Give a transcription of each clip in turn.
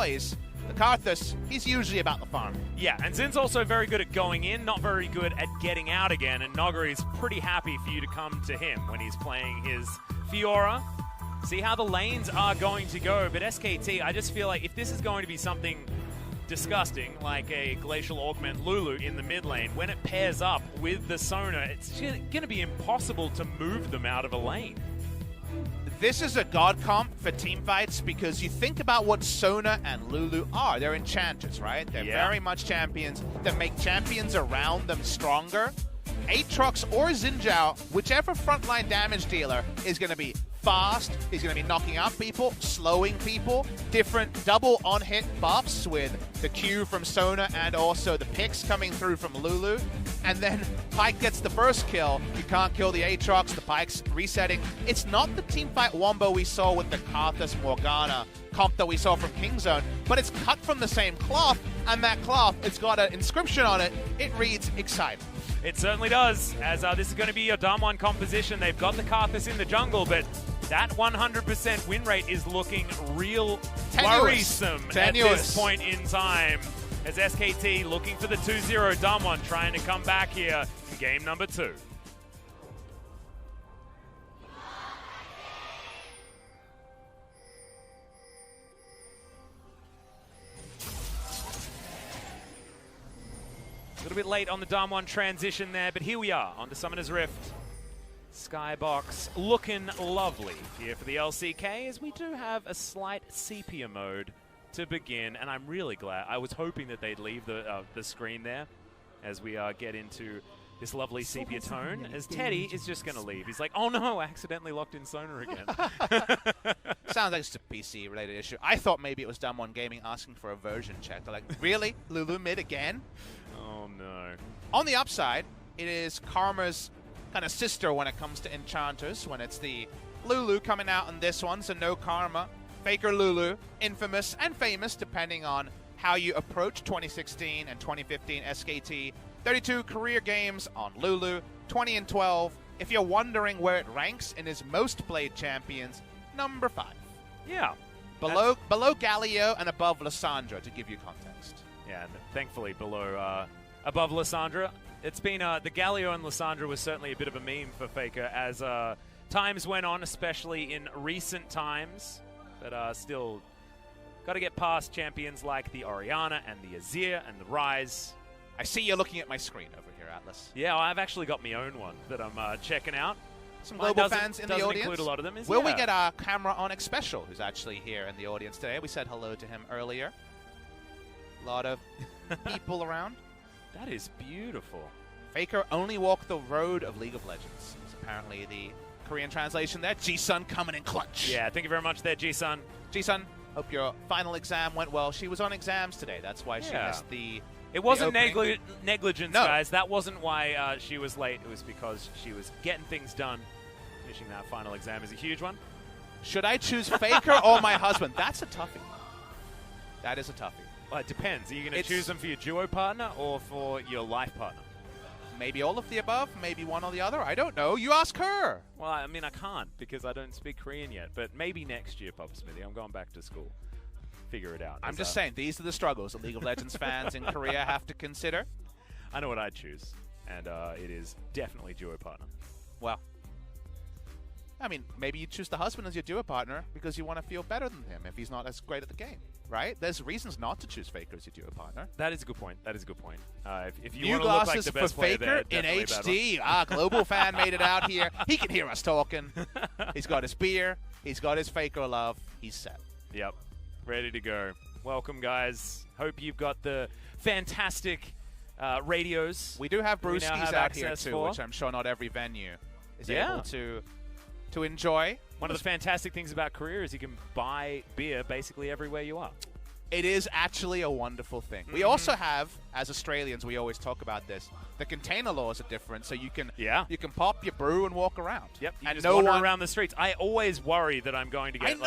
boys, the Karthus, he's usually about the farm. Yeah, and Zin's also very good at going in, not very good at getting out again, and Nogari's pretty happy for you to come to him when he's playing his Fiora. See how the lanes are going to go, but SKT, I just feel like if this is going to be something disgusting, like a Glacial Augment Lulu in the mid lane, when it pairs up with the Sona, it's going to be impossible to move them out of a lane. This is a god comp for teamfights because you think about what Sona and Lulu are. They're enchanters, right? They're very much champions that make champions around them stronger. Aatrox or Xin Zhao, whichever frontline damage dealer, is going to be fast. He's going to be knocking out people, slowing people, different double on-hit buffs with the Q from Sona and also the picks coming through from Lulu. And then Pyke gets the first kill. You can't kill the Aatrox, the Pyke's resetting. It's not the teamfight wombo we saw with the Karthus Morgana comp that we saw from Kingzone, but it's cut from the same cloth, and that cloth, it's got an inscription on it. It reads excitement. It certainly does, as this is going to be your Damwon composition. They've got the Karthus in the jungle, but that 100% win rate is looking real worrisome at this point in time. As SKT looking for the 2-0, Damwon trying to come back here in game number 2. A little bit late on the Damwon transition there, but here we are on the Summoner's Rift. Skybox looking lovely here for the LCK, as we do have a slight sepia mode to begin, and I'm really glad. I was hoping that they'd leave the screen there as we get into this lovely sepia tone, as Teddy is just going to leave. He's like, oh no, I accidentally locked in Sona again. Sounds like it's a PC-related issue. I thought maybe it was Damwon Gaming asking for a version check. They're like, really? Lulu mid again? Oh no. On the upside, it is Karma's kind of sister when it comes to enchanters, when it's the Lulu coming out in this one, so no Karma. Faker Lulu, infamous and famous depending on how you approach 2016 and 2015 SKT. 32 career games on Lulu, 20 and 12. If you're wondering where it ranks in his most played champions, number 5. Yeah. Below Galio and above Lissandra, to give you context. Yeah, and thankfully above Lissandra. It's been, the Galio and Lissandra was certainly a bit of a meme for Faker as times went on, especially in recent times. But still, got to get past champions like the Orianna and the Azir and the Ryze. I see you're looking at my screen over here, Atlas. Yeah, I've actually got my own one that I'm checking out. Some global fans in the audience. Include a lot of them. Will we get our camera Onyx Special, who's actually here in the audience today? We said hello to him earlier. A lot of people around. That is beautiful. Faker only walked the road of League of Legends. It's apparently the Korean translation there. G-Sun coming in clutch. Yeah, thank you very much there, G-Sun. G-Sun, hope your final exam went well. She was on exams today. That's why she missed the It wasn't negligence, no. guys. That wasn't why she was late. It was because she was getting things done. Finishing that final exam is a huge one. Should I choose Faker or my husband? That's a toughie. That is a toughie. Well, it depends. Are you going to choose them for your duo partner or for your life partner? Maybe all of the above, maybe one or the other. I don't know. You ask her. Well, I mean, I can't because I don't speak Korean yet. But maybe next year, Papa Smithy. I'm going back to school. Figure it out. I'm just saying, these are the struggles that League of Legends fans in Korea have to consider. I know what I'd choose, and it is definitely duo partner. Well, I mean, maybe you choose the husband as your duo partner because you want to feel better than him if he's not as great at the game, right? There's reasons not to choose Faker as your duo partner. That is a good point. That is a good point. If you New want to look like glasses the best for player Faker there, in HD. Global fan made it out here. He can hear us talking. He's got his beer. He's got his Faker love. He's set. Yep. Ready to go. Welcome, guys. Hope you've got the fantastic radios. We do have brewskis out here, too, for. which I'm sure not every venue is able to enjoy. One of the fantastic things about Korea is you can buy beer basically everywhere you are. It is actually a wonderful thing. We also have, as Australians, we always talk about this, the container laws are different, so you can pop your brew and walk around. Yep, you and just wander around the streets. I always worry that I'm going to get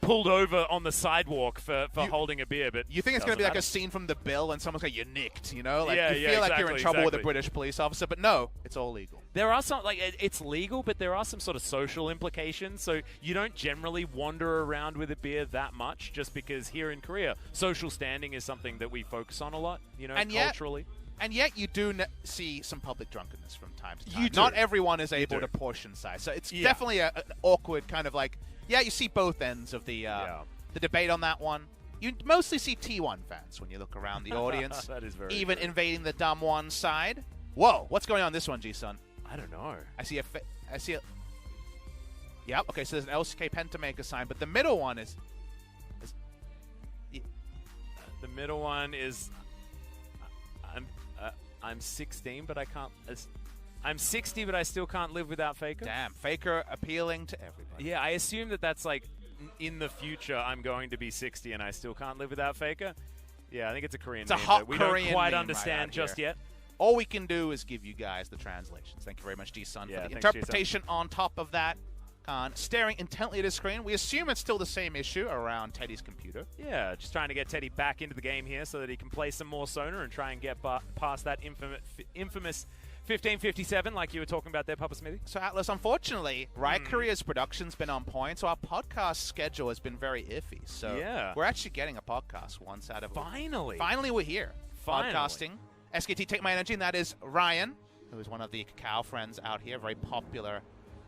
pulled over on the sidewalk for holding a beer. But you think it's going to be like a scene from The Bill and someone's going to get you nicked, you know? Like you feel like you're in trouble with a British police officer, but no, it's all legal. There are some, like, it's legal, but there are some sort of social implications. So you don't generally wander around with a beer that much, just because here in Korea, social standing is something that we focus on a lot, you know, culturally. And yet you do see some public drunkenness from time to time. You do. Not everyone is able to portion size. So it's definitely an awkward kind of like, you see both ends of the debate on that one. You mostly see T1 fans when you look around the audience. That is very even true. Invading the dumb one side. Whoa, what's going on this one, G-Sun? I don't know. I see a... Yep, okay, so there's an LCK Pentamaker sign, but the middle one is the middle one is... I'm 16, but I can't... I'm 60, but I still can't live without Faker. Damn, Faker appealing to everybody. Yeah, I assume that that's like, in the future, I'm going to be 60 and I still can't live without Faker. Yeah, I think it's a Korean meme. It's a hot we Korean don't quite meme understand just yet. All we can do is give you guys the translations. Thank you very much, G-Sun, for the interpretation on top of that. Staring intently at his screen. We assume it's still the same issue around Teddy's computer. Yeah, just trying to get Teddy back into the game here so that he can play some more Sona and try and get past that infamous 1557 like you were talking about there, Papa Smithy. So, Atlas, unfortunately, Riot Korea's production's been on point, so our podcast schedule has been very iffy. So we're actually getting a podcast once out of... Finally! Finally, we're here. Podcasting. SKT Take My Energy, and that is Ryan, who is one of the Cacao friends out here, very popular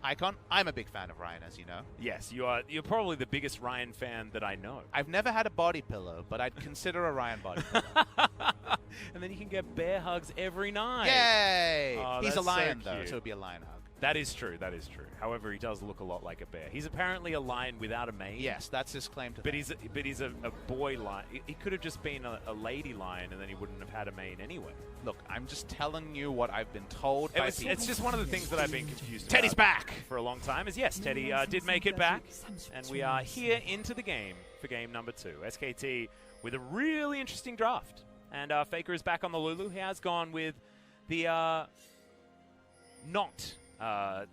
icon. I'm a big fan of Ryan, as you know. Yes, you are. You're probably the biggest Ryan fan that I know. I've never had a body pillow, but I'd consider a Ryan body pillow. And then you can get bear hugs every night. Yay! Oh, he's a lion, so though, so it'd be a lion hug. That is true. That is true. However, he does look a lot like a bear. He's apparently a lion without a mane. Yes, that's his claim to fame. But he's a boy lion. He could have just been a lady lion, and then he wouldn't have had a mane anyway. Look, I'm just telling you what I've been told by people. It's just one of the things that I've been confused Teddy's about back! For a long time. Is yes, Teddy did make it back, and we are here into the game for game number 2. SKT with a really interesting draft. And Faker is back on the Lulu. He has gone with the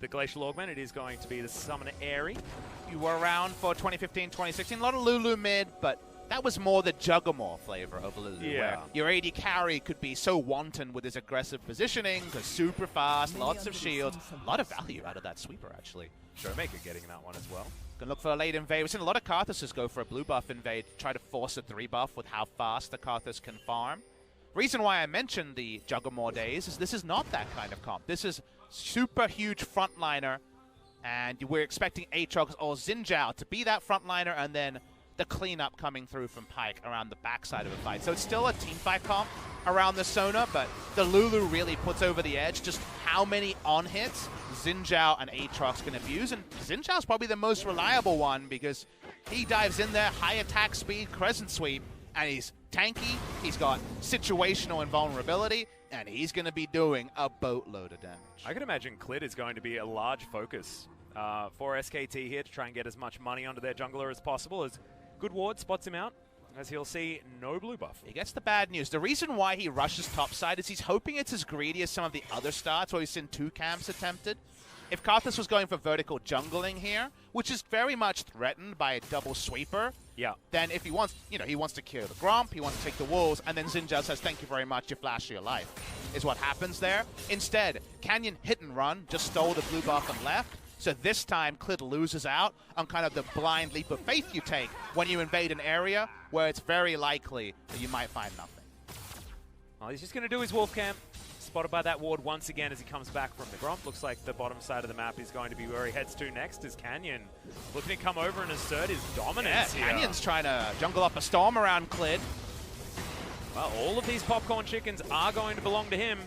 the Glacial Augment. It is going to be the Summoner Airy. You were around for 2015, 2016. A lot of Lulu mid, but that was more the Juggermore flavor of Lulu. Yeah. Where your AD carry could be so wanton with his aggressive positioning, because super fast, lots of shields. A lot of value out of that sweeper, actually. Showmaker getting that one as well. Gonna look for a late invade. We've seen a lot of Karthus go for a blue buff invade, try to force a 3 buff with how fast the Karthus can farm. Reason why I mentioned the Juggermore days is this is not that kind of comp. This is super huge frontliner, and we're expecting Aatrox or Xin Zhao to be that frontliner, and then the cleanup coming through from Pyke around the backside of the fight. So it's still a teamfight comp around the Sona, but the Lulu really puts over the edge just how many on-hits Xin Zhao and Aatrox can abuse, and Xin Zhao's probably the most reliable one because he dives in there, high attack speed, crescent sweep, and he's tanky, he's got situational invulnerability, and he's going to be doing a boatload of damage. I can imagine Clid is going to be a large focus for SKT here to try and get as much money onto their jungler as possible, as Good Ward spots him out, as he'll see no blue buff. He gets the bad news. The reason why he rushes topside is he's hoping it's as greedy as some of the other starts where we've seen 2 camps attempted. If Karthus was going for vertical jungling here, which is very much threatened by a double sweeper, then if he wants, he wants to kill the Gromp, he wants to take the wolves, and then Xin Zhao says, thank you very much, you flash your life, is what happens there. Instead, Canyon hit and run, just stole the blue buff and left. So this time, Clid loses out on kind of the blind leap of faith you take when you invade an area where it's very likely that you might find nothing. Well, he's just going to do his wolf camp. Spotted by that ward once again as he comes back from the Gromp. Looks like the bottom side of the map is going to be where he heads to next, as Canyon looking to come over and assert his dominance here. Canyon's trying to jungle up a storm around Clid. Well, all of these popcorn chickens are going to belong to him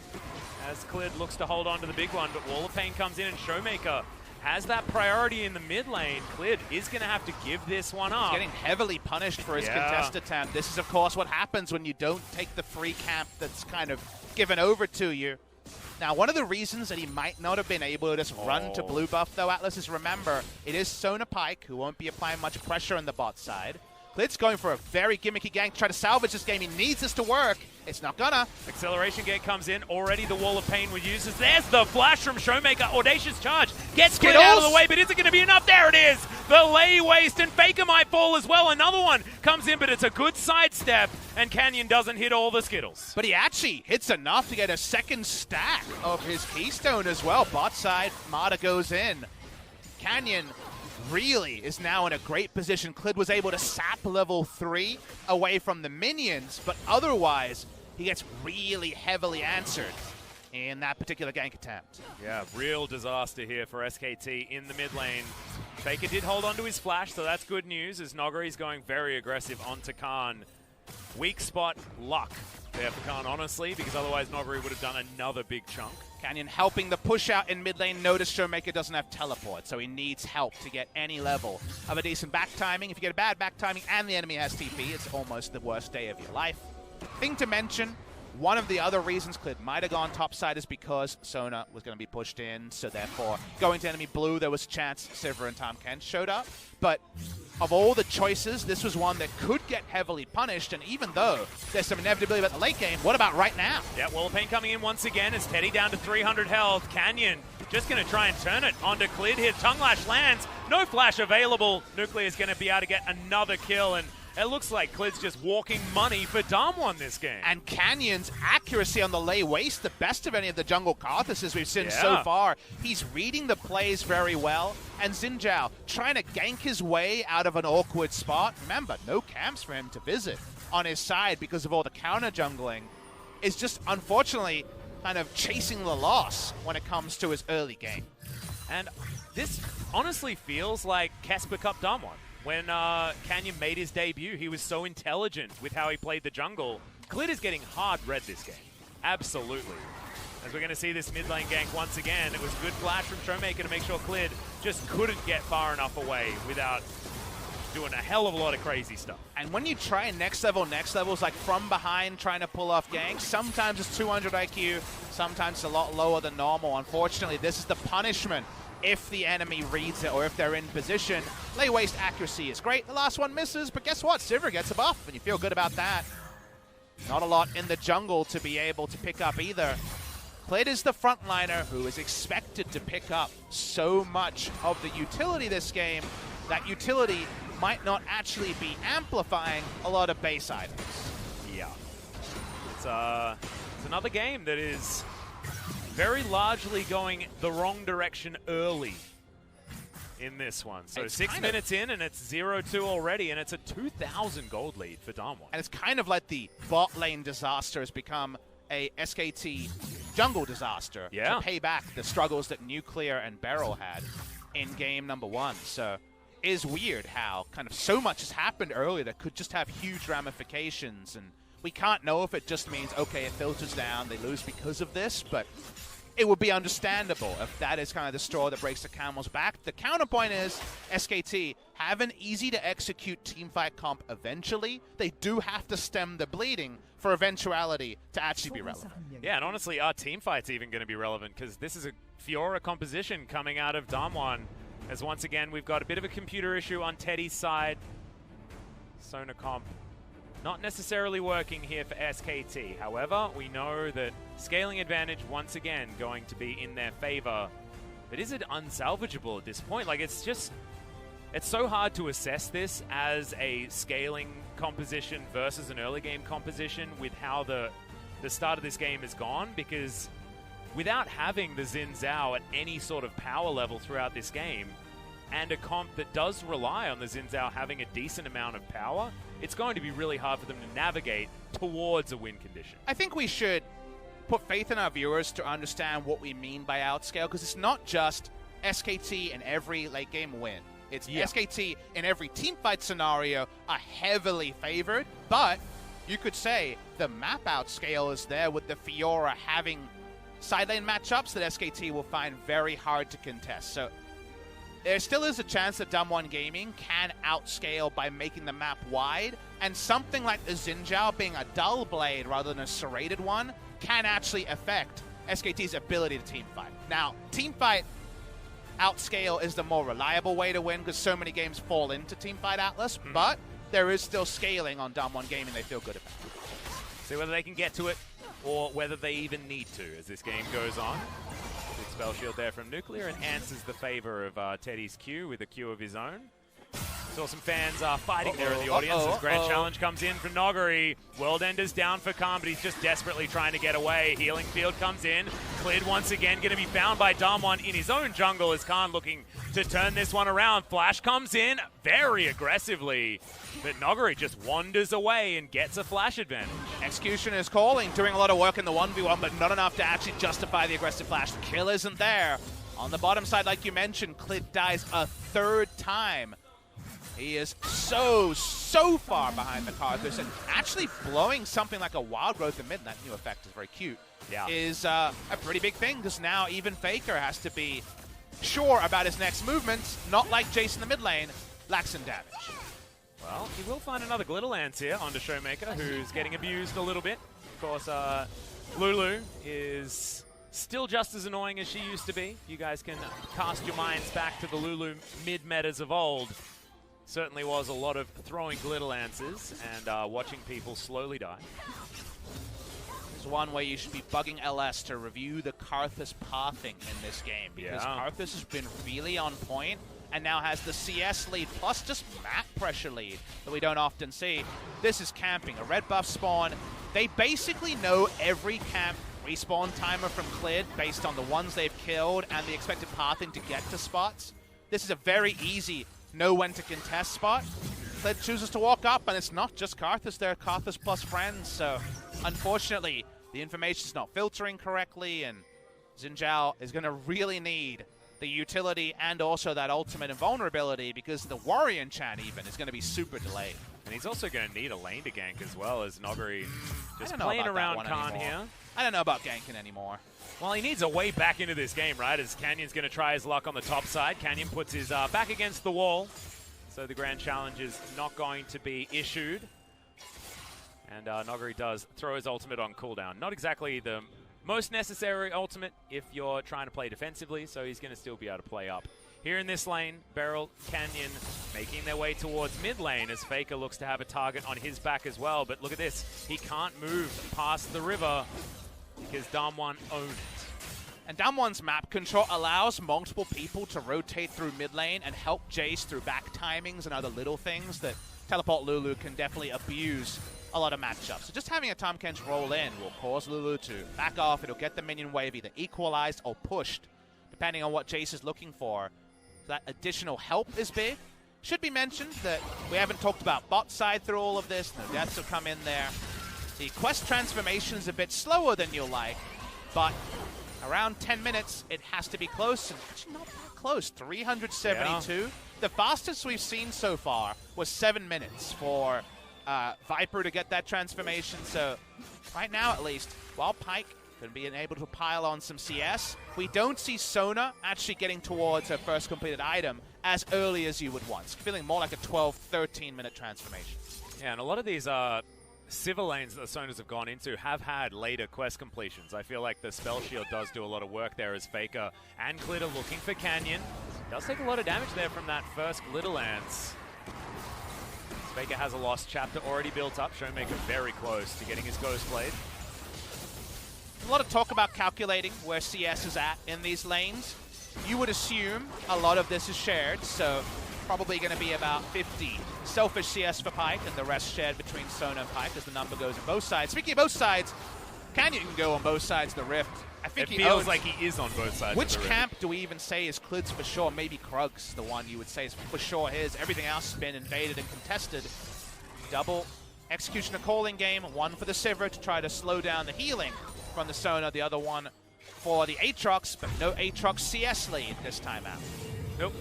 as Clid looks to hold on to the big one, but Wall of Pain comes in and Showmaker has that priority in the mid lane. Clid is going to have to give this one up. He's getting heavily punished for his contest attempt. This is, of course, what happens when you don't take the free camp that's kind of given over to you. Now, one of the reasons that he might not have been able to just run to blue buff, though, Atlas, is remember, it is Sona Pyke who won't be applying much pressure on the bot side. Clid's going for a very gimmicky gank to try to salvage this game. He needs this to work. It's not gonna. Acceleration gate comes in. Already the Wall of Pain was used. There's the flash from Showmaker. Audacious charge. Gets Squid out of the way, but is it going to be enough? There it is! The lay waste, and Faker might fall as well. Another one comes in, but it's a good sidestep, and Canyon doesn't hit all the Skittles. But he actually hits enough to get a second stack of his Keystone as well. Bot side, Mata goes in. Canyon really is now in a great position. Clid was able to sap level 3 away from the minions, but otherwise, he gets really heavily answered in that particular gank attempt. Yeah, real disaster here for SKT in the mid lane. Faker did hold on to his flash, so that's good news, as Nogari's going very aggressive onto Khan. Weak spot luck there for Khan, honestly, because otherwise Nogari would have done another big chunk. Canyon helping the push out in mid lane. Notice Showmaker doesn't have teleport, so he needs help to get any level of a decent back timing. If you get a bad back timing and the enemy has TP, it's almost the worst day of your life. Thing to mention, one of the other reasons Clid might have gone topside is because Sona was going to be pushed in, so therefore going to enemy blue, there was a chance Sivir and Tom Kent showed up. But of all the choices, this was one that could get heavily punished, and even though there's some inevitability about the late game, what about right now? Yeah, Wall of Pain coming in once again as Teddy down to 300 health. Canyon just going to try and turn it onto Clid here. Tongue Lash lands, no flash available. Nuclear is going to be able to get another kill, and it looks like Clid's just walking money for Damwon this game. And Canyon's accuracy on the lay waste, the best of any of the jungle Karthuses we've seen so far. He's reading the plays very well. And Xin Zhao trying to gank his way out of an awkward spot. Remember, no camps for him to visit on his side because of all the counter jungling. Is just, unfortunately, kind of chasing the loss when it comes to his early game. And this honestly feels like Casper Cup Damwon. When Canyon made his debut, he was so intelligent with how he played the jungle. Clid is getting hard read this game. Absolutely. As we're going to see this mid lane gank once again, it was good flash from Showmaker to make sure Clid just couldn't get far enough away without doing a hell of a lot of crazy stuff. And when you try next levels like from behind trying to pull off ganks, sometimes it's 200 IQ, sometimes it's a lot lower than normal. Unfortunately, this is the punishment if the enemy reads it or if they're in position. Lay waste accuracy is great. The last one misses, but guess what? Sivir gets a buff, and you feel good about that. Not a lot in the jungle to be able to pick up either. Clid is the frontliner who is expected to pick up so much of the utility this game. That utility might not actually be amplifying a lot of base items. Yeah. It's another game that is very largely going the wrong direction early in this one. So it's 6 minutes in, and it's 0-2 already, and it's a 2,000 gold lead for Damwon. And it's kind of like the bot lane disaster has become a SKT jungle disaster to pay back the struggles that Nuclear and Beryl had in game number 1. So it is weird how kind of so much has happened early that could just have huge ramifications, and we can't know if it just means, okay, it filters down, they lose because of this, but it would be understandable if that is kind of the straw that breaks the camel's back. The counterpoint is SKT have an easy-to-execute teamfight comp eventually. They do have to stem the bleeding for eventuality to actually be relevant. Yeah, and honestly, our teamfight's even going to be relevant because this is a Fiora composition coming out of Damwon. As once again, we've got a bit of a computer issue on Teddy's side. Sona comp not necessarily working here for SKT. However, we know that scaling advantage, once again, going to be in their favor. But is it unsalvageable at this point? Like, it's so hard to assess this as a scaling composition versus an early game composition with how the start of this game has gone, because without having the Xin Zhao at any sort of power level throughout this game, and a comp that does rely on the Xin Zhao having a decent amount of power, it's going to be really hard for them to navigate towards a win condition. I think we should put faith in our viewers to understand what we mean by outscale, because it's not just SKT in every late game win. It's SKT in every teamfight scenario are heavily favored, but you could say the map outscale is there with the Fiora having side lane matchups that SKT will find very hard to contest. So there still is a chance that Damwon Gaming can outscale by making the map wide, and something like the Xin Zhao being a dull blade rather than a serrated one can actually affect SKT's ability to teamfight. Now, teamfight outscale is the more reliable way to win because so many games fall into Teamfight Atlas, but there is still scaling on Damwon Gaming they feel good about. See whether they can get to it or whether they even need to as this game goes on. Big spell shield there from Nuclear and answers the favor of Teddy's Q with a Q of his own. Saw some fans fighting there in the audience as Grand Challenge comes in for Noggery. World Ender's down for Khan, but he's just desperately trying to get away. Healing Field comes in. Clid once again going to be found by Damwon in his own jungle as Khan looking to turn this one around. Flash comes in very aggressively, but Noggery just wanders away and gets a flash advantage. Execution is calling, doing a lot of work in the 1v1, but not enough to actually justify the aggressive flash. The kill isn't there. On the bottom side, like you mentioned, Clid dies a third time. He is so far behind the Karthus, and actually blowing something like a Wild Growth in mid, and that new effect is very cute, is a pretty big thing, because now even Faker has to be sure about his next movements, not like Jace in the mid lane, lacks in damage. Well, he will find another Glitter Lance here onto Showmaker, who's getting abused a little bit. Of course, Lulu is still just as annoying as she used to be. You guys can cast your minds back to the Lulu mid-metas of old. Certainly was a lot of throwing Glitter Lances and watching people slowly die. There's one way you should be bugging LS to review the Karthus pathing in this game, because Karthus has been really on point and now has the CS lead plus just map pressure lead that we don't often see. This is camping, a red buff spawn. They basically know every camp respawn timer from Clid based on the ones they've killed and the expected pathing to get to spots. This is a very easy know when to contest spot. Clid chooses to walk up, and it's not just Karthus, they're Karthus plus friends, so unfortunately the information's not filtering correctly, and Xin Zhao is going to really need the utility and also that ultimate invulnerability, because the Warrior enchant even is going to be super delayed. And he's also going to need a lane to gank as well, as Noggery just playing around Khan here. I don't know about ganking anymore. Well, he needs a way back into this game, right? As Canyon's going to try his luck on the top side. Canyon puts his back against the wall. So the Grand Challenge is not going to be issued. And Noggery does throw his ultimate on cooldown. Not exactly the most necessary ultimate if you're trying to play defensively, so he's going to still be able to play up. Here in this lane, Beryl, Canyon making their way towards mid lane as Faker looks to have a target on his back as well. But look at this. He can't move past the river because Damwon owned it. And Damwon's map control allows multiple people to rotate through mid lane and help Jace through back timings and other little things that Teleport Lulu can definitely abuse a lot of matchups. So just having a Tahm Kench roll in will cause Lulu to back off. It'll get the minion wave either equalized or pushed, depending on what Jace is looking for. So that additional help is big. Should be mentioned that we haven't talked about bot side through all of this. No deaths will come in there. The quest transformation is a bit slower than you'll like, but around 10 minutes, it has to be close. And actually not that close, 372. Yeah. The fastest we've seen so far was 7 minutes for Viper to get that transformation. So right now, at least, while Pyke could be able to pile on some CS, we don't see Sona actually getting towards her first completed item as early as you would want. It's feeling more like a 12, 13-minute transformation. Yeah, and a lot of these civil lanes that the Sonas have gone into have had later quest completions. I feel like the Spell Shield does do a lot of work there as Faker and Glitter looking for Canyon. Does take a lot of damage there from that first Glitter Lance. Faker has a lost chapter already built up. Showmaker very close to getting his Ghost Blade. A lot of talk about calculating where CS is at in these lanes. You would assume a lot of this is shared, so probably going to be about 50 selfish CS for Pyke, and the rest shared between Sona and Pyke as the number goes on both sides. Speaking of both sides, Canyon can go on both sides of the Rift. I think it feels like he is on both sides Which of the camp rift. do we even say is Clid's for sure? Maybe Krug's the one you would say is for sure his. Everything else has been invaded and contested. Double Executioner calling game, one for the Sivir to try to slow down the healing from the Sona, the other one for the Aatrox, but no Aatrox CS lead this time out. Nope.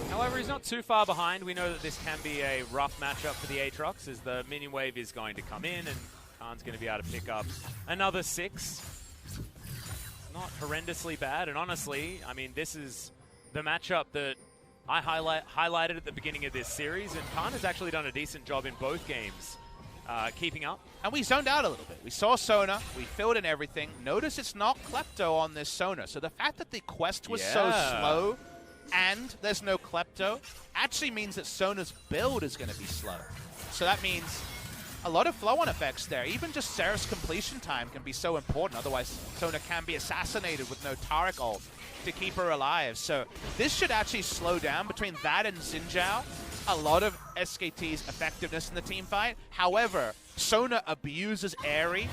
However, he's not too far behind. We know that this can be a rough matchup for the Aatrox as the minion wave is going to come in and Khan's going to be able to pick up another 6. Not horrendously bad, and honestly, I mean, this is the matchup that I highlighted at the beginning of this series, and Khan has actually done a decent job in both games keeping up. And we zoned out a little bit. We saw Sona, we filled in everything. Notice it's not Klepto on this Sona, so the fact that the quest was so slow and there's no Klepto actually means that Sona's build is going to be slow. So that means a lot of flow-on effects there. Even just Seraph's completion time can be so important. Otherwise, Sona can be assassinated with no Taric ult to keep her alive. So this should actually slow down between that and Xin Zhao. A lot of SKT's effectiveness in the team fight. However, Sona abuses Aerie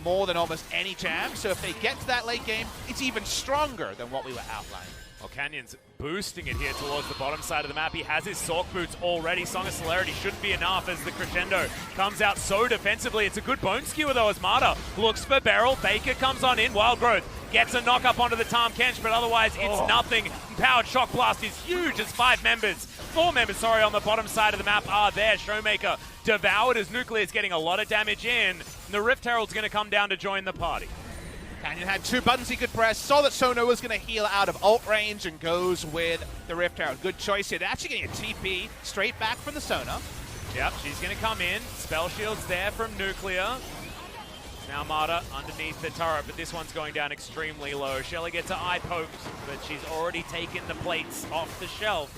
more than almost any champ. So if they get to that late game, it's even stronger than what we were outlining. Well, Canyon's boosting it here towards the bottom side of the map. He has his Sork boots already. Song of Celerity shouldn't be enough as the crescendo comes out so defensively. It's a good bone skewer though as Mata looks for Beryl. Baker comes on in. Wild Growth gets a knock up onto the Tahm Kench, but otherwise it's nothing. Powered Shock Blast is huge as four members, on the bottom side of the map are there. Showmaker devoured as Nuclear is getting a lot of damage in. And the Rift Herald's going to come down to join the party. Canyon had 2 buttons he could press, saw that Sona was going to heal out of ult range and goes with the Rift Herald. Good choice here. They're actually getting a TP straight back from the Sona. Yep, she's going to come in. Spell Shield's there from Nuclear. Now Mata underneath the turret, but this one's going down extremely low. Shelly gets her eye poked, but she's already taken the plates off the shelf.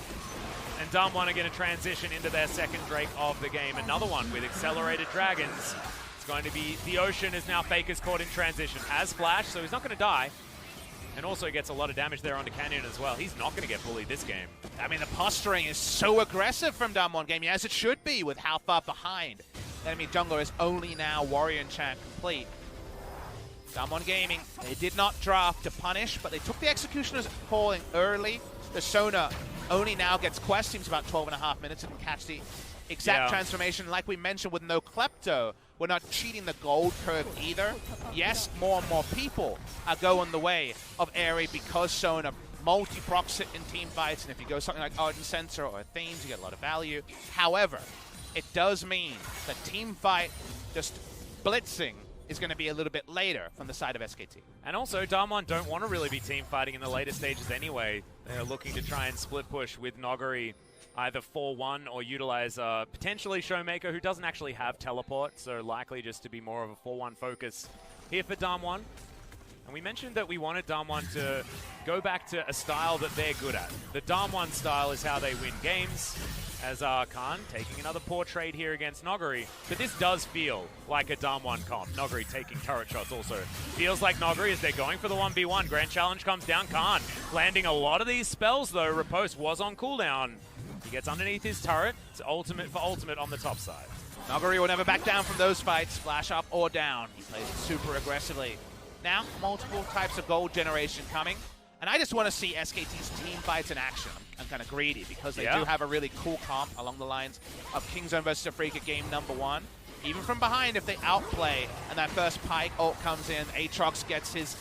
And Damwon are going to transition into their second Drake of the game. Another one with Accelerated Dragons. It's going to be the Ocean as now Faker's caught in transition. Has Flash, so he's not going to die. And also gets a lot of damage there onto Canyon as well. He's not going to get bullied this game. I mean, the posturing is so aggressive from Damwon Gaming, as it should be with how far behind enemy jungler is only now Warrior Enchant complete. Damwon Gaming, they did not draft to punish, but they took the Executioner's calling early. The Sona only now gets quest, seems about 12.5 minutes, and can catch the exact transformation. Like we mentioned with no Klepto, we're not cheating the gold curve either. Yes, more and more people are going the way of Aerie because Sona multi-procs it in team fights, and if you go something like Ardent Sensor or Themes, you get a lot of value. However, it does mean that team fight just blitzing is going to be a little bit later from the side of SKT. And also, Damwon don't want to really be team fighting in the later stages anyway. They're looking to try and split push with Noggery, either 4-1 or utilize potentially Showmaker, who doesn't actually have teleport, so likely just to be more of a 4-1 focus here for Damwon. And we mentioned that we wanted Damwon to go back to a style that they're good at. The Damwon style is how they win games, as Khan taking another poor trade here against Noggery. But this does feel like a Damwon comp. Noggery taking turret shots also. Feels like Noggery as they're going for the 1v1. Grand Challenge comes down. Khan landing a lot of these spells though. Riposte was on cooldown. He gets underneath his turret. It's ultimate for ultimate on the top side. Noggery will never back down from those fights. Flash up or down. He plays it super aggressively. Now, multiple types of gold generation coming. And I just want to see SKT's team fights in action. I'm kind of greedy because they do have a really cool comp along the lines of Kingzone versus Afrika game #1. Even from behind, if they outplay and that first Pike ult comes in, Aatrox gets his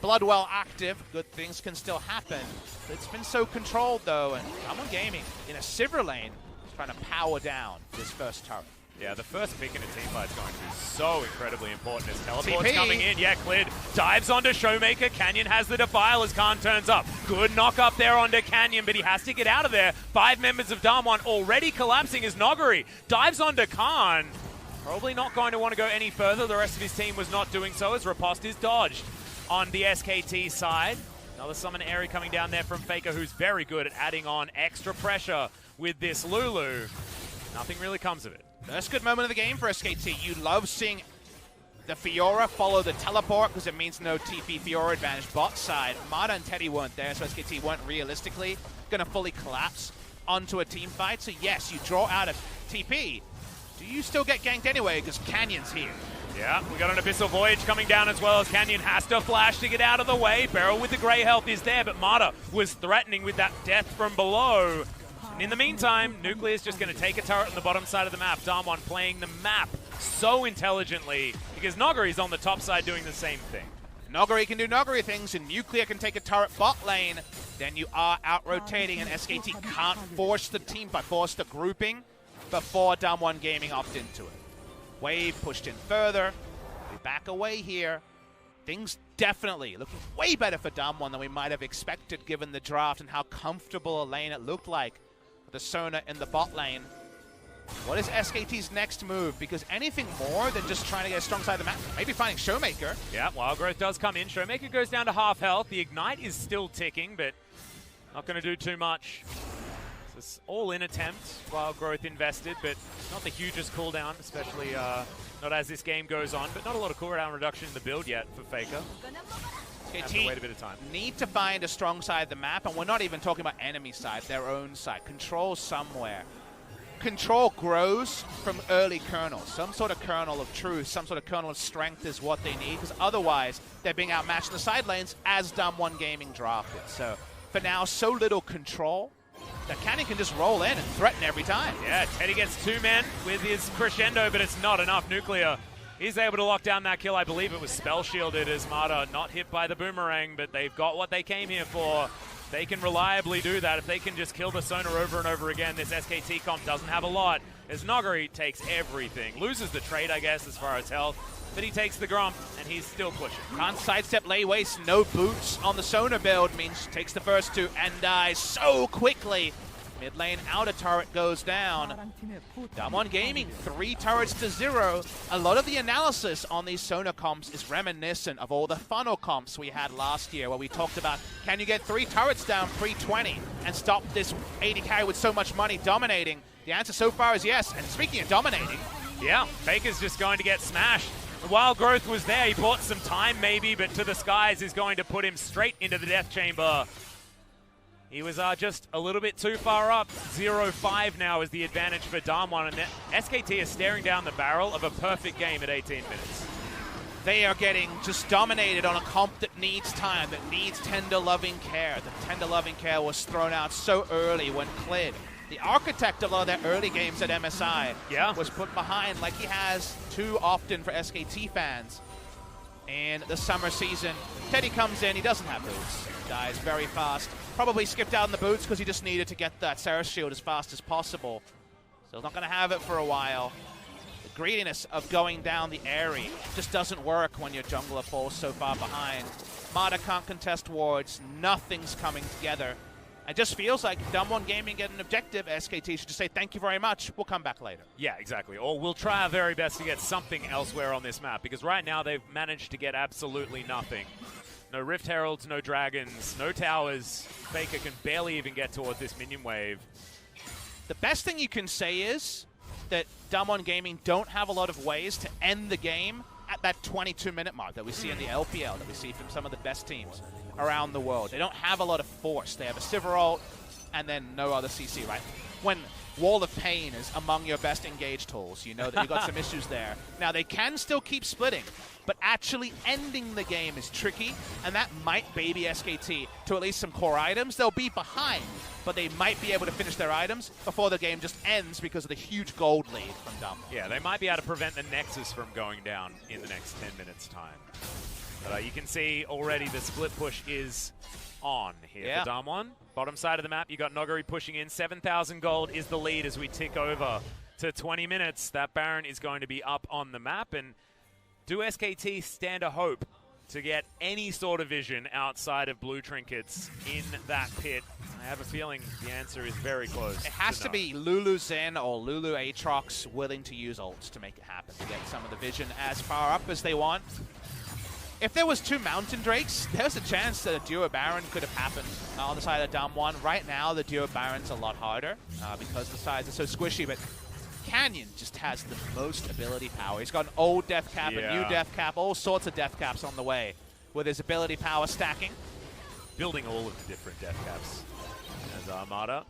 Bloodwell active, good things can still happen. It's been so controlled though, and Damwon Gaming in a Sivir lane is trying to power down this first turret. Yeah, the first pick in a team fight is going to be so incredibly important as teleport's coming in. Yeah, cleared. Dives onto Showmaker. Canyon has the Defile as Khan turns up. Good knock up there onto Canyon, but he has to get out of there. 5 members of Damwon already collapsing as Noggery dives onto Khan. Probably not going to want to go any further. The rest of his team was not doing so as Riposte is dodged on the SKT side. Another summon Aerie coming down there from Faker, who's very good at adding on extra pressure with this Lulu. Nothing really comes of it. First good moment of the game for SKT. You love seeing the Fiora follow the teleport because it means no TP Fiora advantage bot side. Mata and Teddy weren't there, so SKT weren't realistically going to fully collapse onto a team fight. So yes, you draw out a TP. Do you still get ganked anyway because Canyon's here? Yeah, we got an Abyssal Voyage coming down as well as Canyon has to flash to get out of the way. Beryl with the grey health is there, but Mata was threatening with that death from below. And in the meantime, Nuclear's just going to take a turret on the bottom side of the map. Damwon playing the map so intelligently because Noggery's on the top side doing the same thing. Noggery can do Noggery things, and Nuclear can take a turret bot lane. Then you are out-rotating, and SKT can't force the team by force the grouping before Damwon Gaming opt into it. Wave pushed in further. We back away here. Things definitely looking way better for Damwon than we might have expected given the draft and how comfortable a lane it looked like. The Sona in the bot lane. What is SKT's next move? Because anything more than just trying to get a strong side of the map, maybe finding Showmaker. Yeah, Wild Growth does come in. Showmaker goes down to half health. The Ignite is still ticking, but not going to do too much. This all-in attempt, Wild Growth invested, but not the hugest cooldown, especially not as this game goes on, but not a lot of cooldown reduction in the build yet for Faker. Have to wait a bit of time. Need to find a strong side of the map, and we're not even talking about enemy side, their own side. Control somewhere. Control grows from early kernels. Some sort of kernel of truth, some sort of kernel of strength is what they need, because otherwise they're being outmatched in the side lanes as Dumb1 Gaming drafted. So for now, so little control that Canyon can just roll in and threaten every time. Yeah, Teddy gets 2 men with his crescendo, but it's not enough. Nuclear is able to lock down that kill. I believe it was spell shielded as Mata not hit by the boomerang, but they've got what they came here for. They can reliably do that. If they can just kill the Sona over and over again, this SKT comp doesn't have a lot, as Nogari takes everything. Loses the trade, I guess, as far as health, but he takes the Grump, and he's still pushing. Can't sidestep lay waste, no boots on the Sona build, means takes the first 2 and dies so quickly. Mid lane outer turret goes down. Dumb1 Gaming, 3 turrets to 0. A lot of the analysis on these Sona comps is reminiscent of all the funnel comps we had last year, where we talked about, can you get 3 turrets down pre-20 and stop this AD carry with so much money dominating? The answer so far is yes, and speaking of dominating, yeah, Faker's just going to get smashed. The Wild Growth was there, he bought some time maybe, but To the Skies is going to put him straight into the death chamber. He was just a little bit too far up. 0-5 now is the advantage for Dumb1, and SKT is staring down the barrel of a perfect game at 18 minutes. They are getting just dominated on a comp that needs time, that needs tender loving care. The tender loving care was thrown out so early when Clid, the architect of a lot of their early games at MSI, was put behind like he has too often for SKT fans. In the summer season, Teddy comes in, he doesn't have boots, dies very fast. Probably skipped out in the boots because he just needed to get that Sarah shield as fast as possible. So he's not going to have it for a while. The greediness of going down the Aerie just doesn't work when your jungler falls so far behind. Mata can't contest wards, nothing's coming together. It just feels like Dumb1 Gaming get an objective. SKT should just say thank you very much, we'll come back later. Yeah, exactly. Or we'll try our very best to get something elsewhere on this map, because right now they've managed to get absolutely nothing. No Rift Heralds, no Dragons, no towers. Faker can barely even get towards this minion wave. The best thing you can say is that Dumb1 Gaming don't have a lot of ways to end the game at that 22-minute mark that we see in the LPL, that we see from some of the best teams around the world. They don't have a lot of force. They have a Sivir ult and then no other CC, right? When Wall of Pain is among your best engaged tools, you know that you've got some issues there. Now, they can still keep splitting, but actually ending the game is tricky, and that might baby SKT to at least some core items. They'll be behind, but they might be able to finish their items before the game just ends because of the huge gold lead from Dumb. Yeah, they might be able to prevent the Nexus from going down in the next 10 minutes' time. But you can see already the split push is on here for Dumb1. Bottom side of the map, you got Nogari pushing in. 7,000 gold is the lead as we tick over to 20 minutes. That Baron is going to be up on the map, and do SKT stand a hope to get any sort of vision outside of blue trinkets in that pit? I have a feeling the answer is very close. It has to be Lulu Zen or Lulu Aatrox willing to use ults to make it happen, to get some of the vision as far up as they want. If there was 2 Mountain Drakes, there's a chance that a Duo Baron could have happened on the side of Dumb1. Right now, the Duo Baron's a lot harder because the sides are so squishy, but Canyon just has the most ability power. He's got an old death cap, a new death cap, all sorts of death caps on the way with his ability power stacking. Building all of the different death caps as Armada.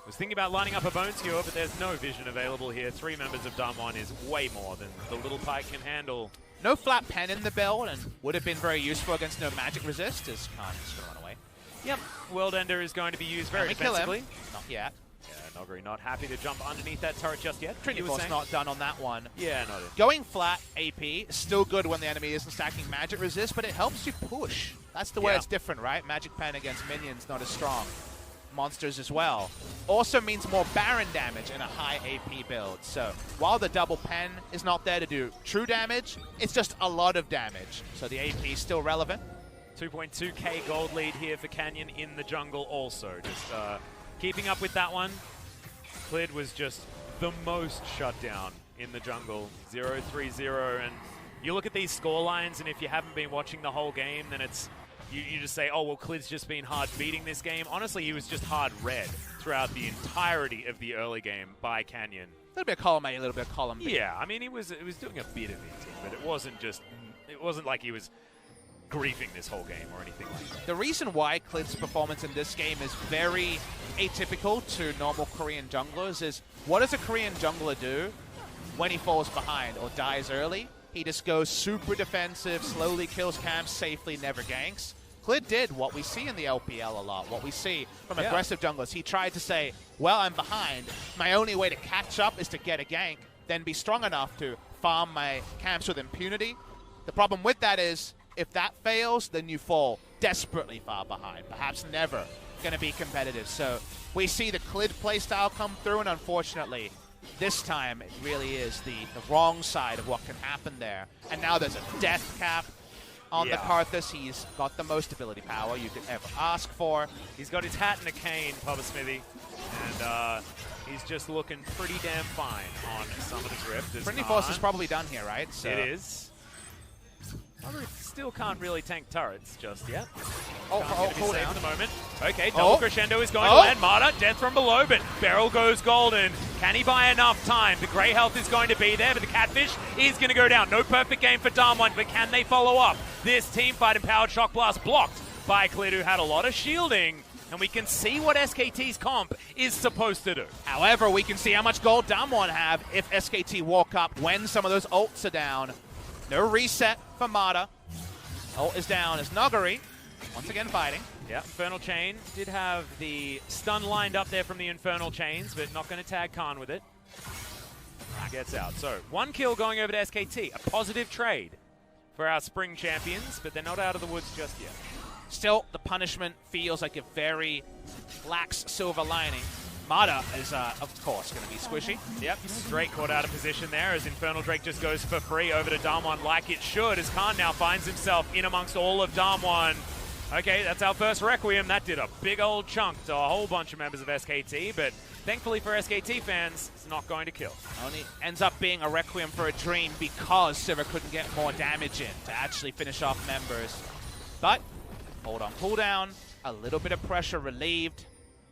Was thinking about lining up a Bone Skewer, but there's no vision available here. 3 members of Dumb1 is way more than the little Pike can handle. No flat pen in the build, and would have been very useful against no magic resist, as Khan's just going to run away. Yep, World Ender is going to be used very defensively. Not yet. Yeah, Nogari not happy to jump underneath that turret just yet. Trinity Force not done on that one. Yeah, not it. Going flat AP is still good when the enemy isn't stacking magic resist, but it helps you push. That's the way it's different, right? Magic pen against minions not as strong. Monsters as well. Also means more Baron damage in a high AP build. So while the double pen is not there to do true damage, it's just a lot of damage. So the AP is still relevant. 2.2k gold lead here for Canyon in the jungle also. Just keeping up with that one. Clid was just the most shut down in the jungle. 0-3-0, and you look at these score lines, and if you haven't been watching the whole game, then it's you just say, oh, well, Clid's just been hard beating this game. Honestly, he was just hard read throughout the entirety of the early game by Canyon. A little bit of column A, a little bit of column B. Yeah, I mean, it was doing a bit of it, but it wasn't like he was griefing this whole game or anything like that. The reason why Clid's performance in this game is very atypical to normal Korean junglers is, what does a Korean jungler do when he falls behind or dies early? He just goes super defensive, slowly kills camps safely, never ganks. Clid did what we see in the LPL a lot, what we see from aggressive junglers. He tried to say, well, I'm behind. My only way to catch up is to get a gank, then be strong enough to farm my camps with impunity. The problem with that is, if that fails, then you fall desperately far behind, perhaps never going to be competitive. So we see the Clid playstyle come through, and unfortunately, this time it really is the wrong side of what can happen there. And now there's a death cap on the Karthus. He's got the most ability power you could ever ask for. He's got his hat and a cane, Papa Smithy, and he's just looking pretty damn fine on Summoner's Rift. Trinity Force is probably done here, right? So. It is. Although still can't really tank turrets just yet. Cool down at the moment. Okay, double crescendo is going to land. Marta, death from below, but Beryl goes golden. Can he buy enough time? The grey health is going to be there, but the catfish is going to go down. No perfect game for Damwon, but can they follow up? This team fight empowered shock blast blocked by Clid, who had a lot of shielding. And we can see what SKT's comp is supposed to do. However, we can see how much gold Damwon have if SKT walk up when some of those ults are down. No reset for Mata. Ult is down as Nuguri, once again fighting. Yeah, Infernal Chain did have the stun lined up there from the Infernal Chains, but not going to tag Khan with it. Gets out. So, 1 kill going over to SKT. A positive trade for our spring champions, but they're not out of the woods just yet. Still, the punishment feels like a very lax silver lining. Mata is, of course, going to be squishy. Yep, straight caught out of position there as Infernal Drake just goes for free over to Damwon like it should, as Khan now finds himself in amongst all of Damwon. Okay, that's our first Requiem. That did a big old chunk to a whole bunch of members of SKT, but thankfully for SKT fans, it's not going to kill. Only ends up being a Requiem for a Dream because Sivir couldn't get more damage in to actually finish off members. But, hold on cooldown, a little bit of pressure relieved.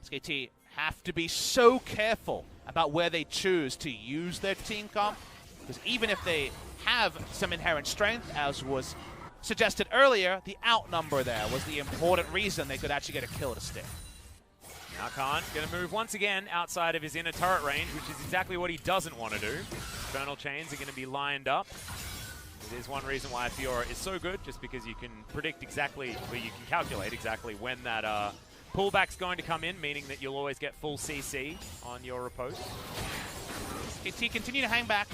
SKT have to be so careful about where they choose to use their team comp, because even if they have some inherent strength, as was suggested earlier, the outnumber there was the important reason they could actually get a kill to stick. Now Khan going to move once again outside of his inner turret range, which is exactly what he doesn't want to do. Infernal Chains are going to be lined up. It is one reason why Fiora is so good, just because you can predict exactly, or you can calculate exactly when that pullback's going to come in, meaning that you'll always get full CC on your riposte. SKT continue to hang back.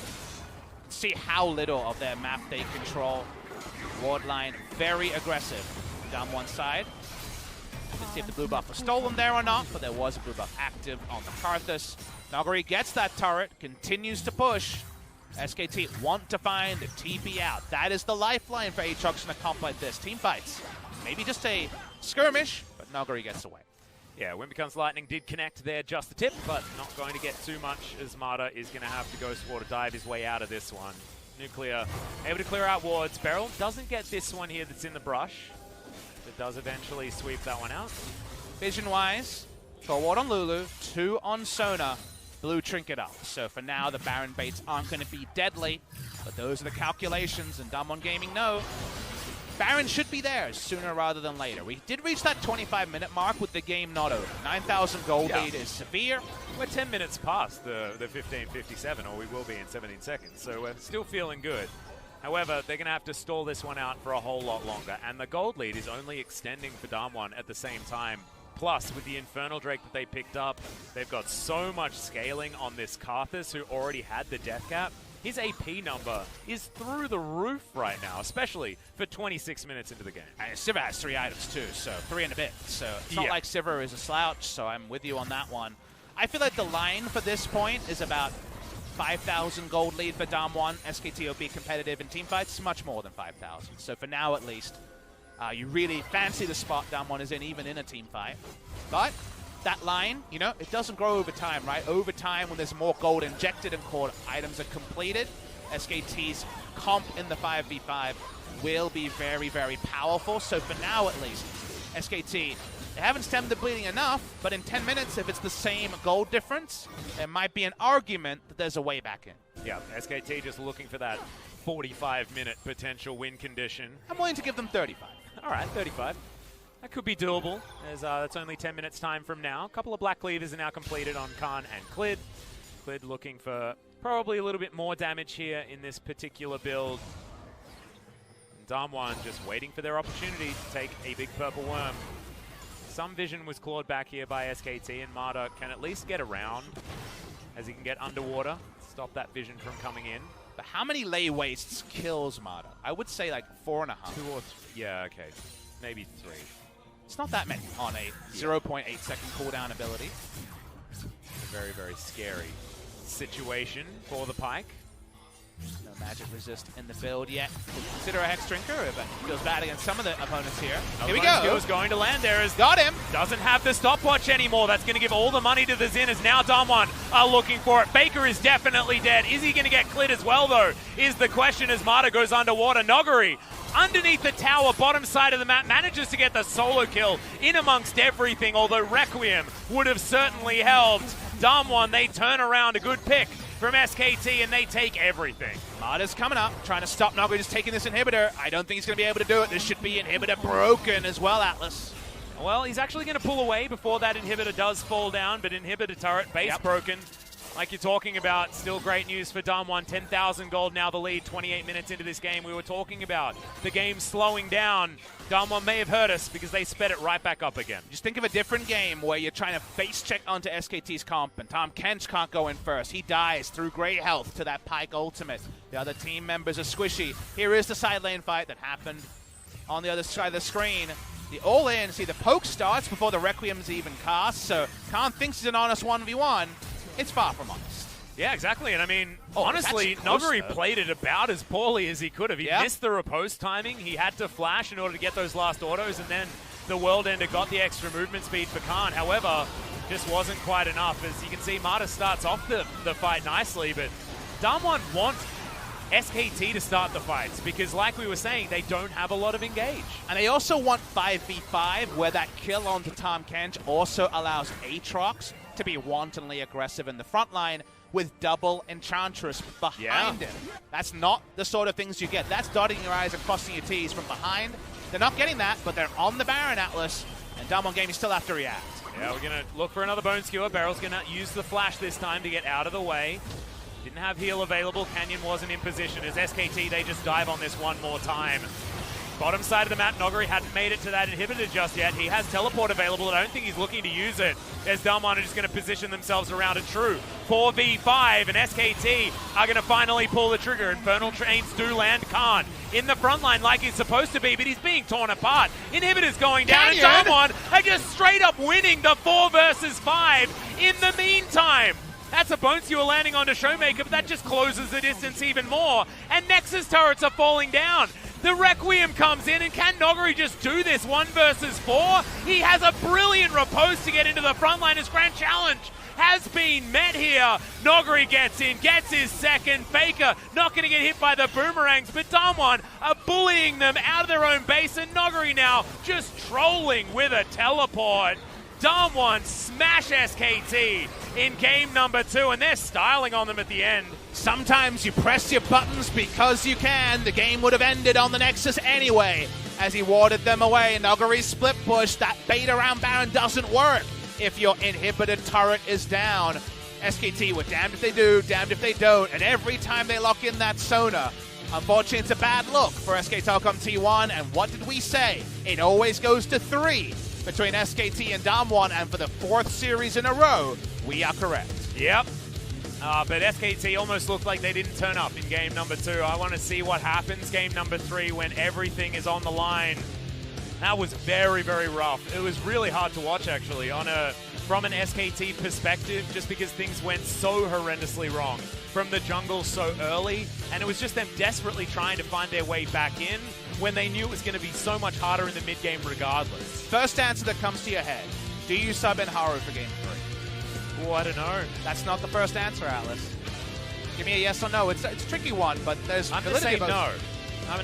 See how little of their map they control. Ward line very aggressive down one side. Let's see if the blue buff was stolen there or not, but there was a blue buff active on the Karthus. Nuguri gets that turret, continues to push. SKT want to find a TP out. That is the lifeline for Aatrox in a comp like this. Team fights. Maybe just a skirmish, but Nuguri gets away. Yeah, Wind Becomes Lightning did connect there just the tip, but not going to get too much, as Mata is going to have to Ghost Water dive his way out of this one. Nuclear able to clear out wards. Beryl doesn't get this one here that's in the brush. It does eventually sweep that one out. Vision-wise, Troll Ward on Lulu, 2 on Sona, blue trinket up. So for now, the Baron baits aren't going to be deadly, but those are the calculations, and Damwon Gaming know Baron should be there sooner rather than later. We did reach that 25-minute mark with the game not over. 9,000 gold lead is severe. We're 10 minutes past the 15:57, or we will be in 17 seconds, so we're still feeling good. However, they're going to have to stall this one out for a whole lot longer, and the gold lead is only extending for Damwon at the same time. Plus, with the Infernal Drake that they picked up, they've got so much scaling on this Karthus, who already had the death cap. His AP number is through the roof right now, especially for 26 minutes into the game. And Sivir has 3 items too, so 3 and a bit. So it's not like Sivir is a slouch, so I'm with you on that one. I feel like the line for this point is about 5,000 gold lead for Damwon. SKT will be competitive in team fights, much more than 5,000. So for now at least, you really fancy the spot Damwon is in, even in a team fight. But that line, you know, it doesn't grow over time, right? Over time, when there's more gold injected and core items are completed, SKT's comp in the 5v5 will be very, very powerful. So for now, at least, SKT, they haven't stemmed the bleeding enough, but in 10 minutes, if it's the same goal difference, there might be an argument that there's a way back in. Yeah, SKT just looking for that 45-minute potential win condition. I'm willing to give them 35. All right, 35. That could be doable, as that's only 10 minutes time from now. A couple of black levers are now completed on Khan and Clid. Clid looking for probably a little bit more damage here in this particular build. Damwon just waiting for their opportunity to take a big purple worm. Some vision was clawed back here by SKT, and Marta can at least get around as he can get underwater, stop that vision from coming in. But how many lay wastes kills Marta? I would say like 4.5. 2 or 3. Yeah, okay. Maybe 3. It's not that many on a 0.8 second cooldown ability. It's a very, very scary situation for the Pyke. No magic resist in the build yet. We'll consider a Hex Drinker, but feels bad against some of the opponents here. Here we go. Skill's going to land there. Got him. Doesn't have the stopwatch anymore. That's going to give all the money to the Zinners. Now Damwon are looking for it. Faker is definitely dead. Is he going to get Clid as well, though, is the question as Marta goes underwater. Noguri, underneath the tower, bottom side of the map, manages to get the solo kill in amongst everything, although Requiem would have certainly helped. Damwon, they turn around, a good pick from SKT, and they take everything. Marta's coming up, trying to stop Noguri just taking this inhibitor. I don't think he's going to be able to do it. This should be inhibitor broken as well, Atlas. Well, he's actually going to pull away before that inhibitor does fall down, but inhibitor turret, base broken. Like you're talking about, still great news for Damwon. 10,000 gold now the lead, 28 minutes into this game. We were talking about the game slowing down. Damwon may have hurt us because they sped it right back up again. Just think of a different game where you're trying to face check onto SKT's comp, and Tahm Kench can't go in first. He dies through great health to that Pyke ultimate. The other team members are squishy. Here is the side lane fight that happened on the other side of the screen. The all-in, see the poke starts before the Requiem's even cast, so Khan thinks he's an honest 1v1. It's far from honest. Yeah, exactly. And I mean, honestly, Noguri played it about as poorly as he could have. He missed the riposte timing. He had to flash in order to get those last autos, and then the World Ender got the extra movement speed for Khan. However, just wasn't quite enough. As you can see, Marta starts off the fight nicely, but Damwon want SKT to start the fights because, like we were saying, they don't have a lot of engage. And they also want 5v5, where that kill onto Tahm Kench also allows Aatrox to be wantonly aggressive in the front line with double Enchantress behind him. That's not the sort of things you get. That's dotting your I's and crossing your T's from behind. They're not getting that, but they're on the Baron, Atlas, and Damwon Gaming still have to react. Yeah, we're going to look for another Bone Skewer. Beryl's going to use the flash this time to get out of the way. Didn't have heal available. Canyon wasn't in position. As SKT, they just dive on this one more time. Bottom side of the map, Noguri hadn't made it to that inhibitor just yet. He has teleport available. I don't think he's looking to use it, as Damwon are just going to position themselves around a true 4v5, and SKT are going to finally pull the trigger. Infernal Chains do land. Khan in the front line like he's supposed to be, but he's being torn apart. Inhibitor's going down, and Damwon are just straight up winning the 4 versus 5 in the meantime. That's a Bone Skewer landing onto Showmaker, but that just closes the distance even more. And Nexus turrets are falling down. The Requiem comes in, and can Noguri just do this 1 versus 4? He has a brilliant riposte to get into the front line. His grand challenge has been met here. Noguri gets in, gets his second. Faker not going to get hit by the boomerangs, but Damwon are bullying them out of their own base, and Noguri now just trolling with a teleport. Damwon smash SKT in game number 2, and they're styling on them at the end. Sometimes you press your buttons because you can. The game would have ended on the Nexus anyway, as he warded them away. Noguri's split push, that bait around Baron doesn't work if your inhibitor turret is down. SKT were damned if they do, damned if they don't, and every time they lock in that Sona, unfortunately it's a bad look for SK Telecom T1, and what did we say? It always goes to 3 between SKT and Damwon, and for the 4th series in a row, we are correct. Yep. But SKT almost looked like they didn't turn up in game number 2. I want to see what happens game number 3 when everything is on the line. That was very, very rough. It was really hard to watch, actually, from an SKT perspective, just because things went so horrendously wrong from the jungle so early, and it was just them desperately trying to find their way back in when they knew it was going to be so much harder in the mid-game regardless. First answer that comes to your head, do you sub in Haru for game 3? Oh, I don't know. That's not the first answer, Atlas. Give me a yes or no. It's a tricky one, but there's I'm going to say no. I'm going to